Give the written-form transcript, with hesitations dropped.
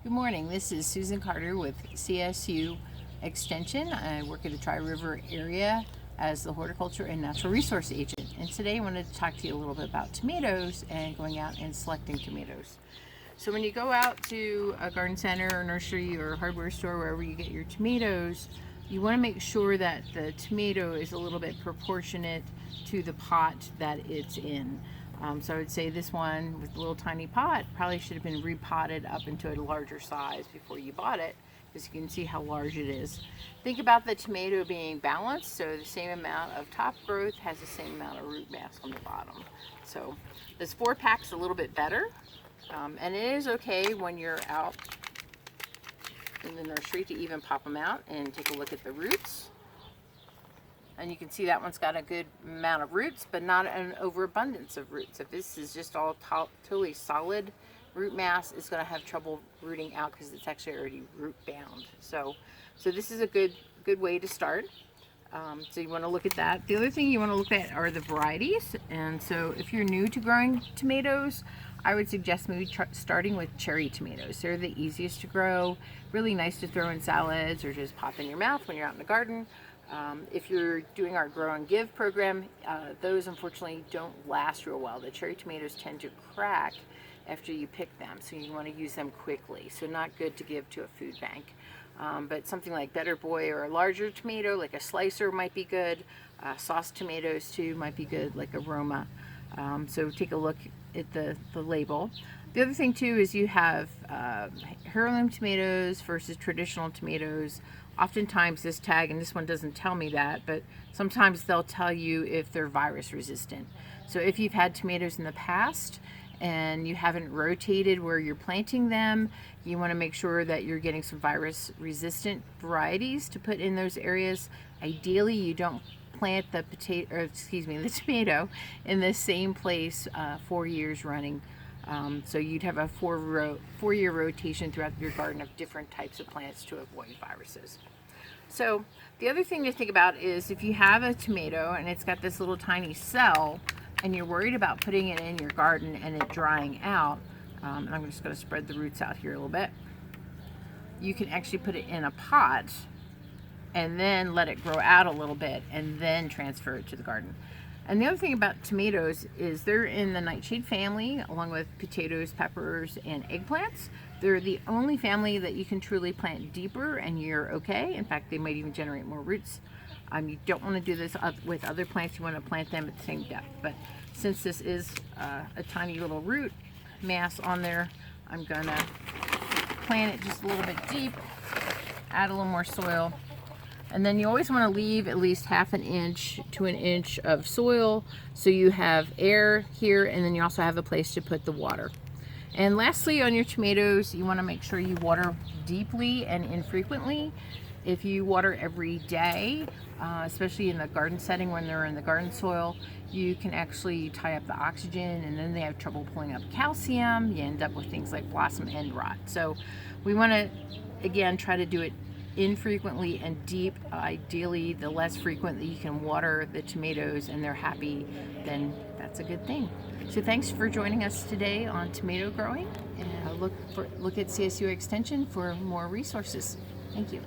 Good morning. This is Susan Carter with CSU Extension. I work at the Tri-River area as the Horticulture and Natural Resource Agent. And today I wanted to talk to you a little bit about tomatoes and going out and selecting tomatoes. So when you go out to a garden center or nursery or hardware store, wherever you get your tomatoes, you want to make sure that the tomato is a little bit proportionate to the pot that it's in. So I would say this one with a little tiny pot probably should have been repotted up into a larger size before you bought it, because you can see how large it is. Think about the tomato being balanced, so the same amount of top growth has the same amount of root mass on the bottom. So this 4-pack's a little bit better, and it is okay when you're out in the nursery to even pop them out and take a look at the roots. And you can see that one's got a good amount of roots, but not an overabundance of roots. If this is just all totally solid root mass, it's going to have trouble rooting out because it's actually already root bound. So this is a good way to start. So you want to look at that. The other thing you want to look at are the varieties. And so if you're new to growing tomatoes, I would suggest maybe starting with cherry tomatoes. They're the easiest to grow, really nice to throw in salads or just pop in your mouth when you're out in the garden. If you're doing our Grow and Give program, those unfortunately don't last real well. The cherry tomatoes tend to crack after you pick them, so you want to use them quickly. So not good to give to a food bank. But something like Better Boy or a larger tomato, like a slicer, might be good. Sauce tomatoes too might be good, like Aroma. So take a look at the label. The other thing too is you have heirloom tomatoes versus traditional tomatoes. Oftentimes this tag, and this one doesn't tell me that, but sometimes they'll tell you if they're virus resistant. So if you've had tomatoes in the past and you haven't rotated where you're planting them, you want to make sure that you're getting some virus resistant varieties to put in those areas. Ideally, you don't plant the tomato in the same place 4 years running. So you'd have a four-year rotation throughout your garden of different types of plants to avoid viruses. So the other thing to think about is if you have a tomato and it's got this little tiny cell and you're worried about putting it in your garden and it drying out, and I'm just going to spread the roots out here a little bit, you can actually put it in a pot and then let it grow out a little bit and then transfer it to the garden. And the other thing about tomatoes is they're in the Nightshade family, along with potatoes, peppers, and eggplants. They're the only family that you can truly plant deeper and you're okay. In fact, they might even generate more roots. You don't want to do this with other plants. You want to plant them at the same depth. But since this is a tiny little root mass on there, I'm going to plant it just a little bit deep, add a little more soil. And then you always want to leave at least 1/2 inch to 1 inch of soil so you have air here, and then you also have a place to put the water. And lastly, on your tomatoes, you want to make sure you water deeply and infrequently. If you water every day, especially in the garden setting when they're in the garden soil, you can actually tie up the oxygen and then they have trouble pulling up calcium. You end up with things like blossom end rot. So we want to, again, try to do it infrequently and deep. Ideally, the less frequent that you can water the tomatoes and they're happy, then that's a good thing. So thanks for joining us today on tomato growing, and look at CSU Extension for more resources. Thank you.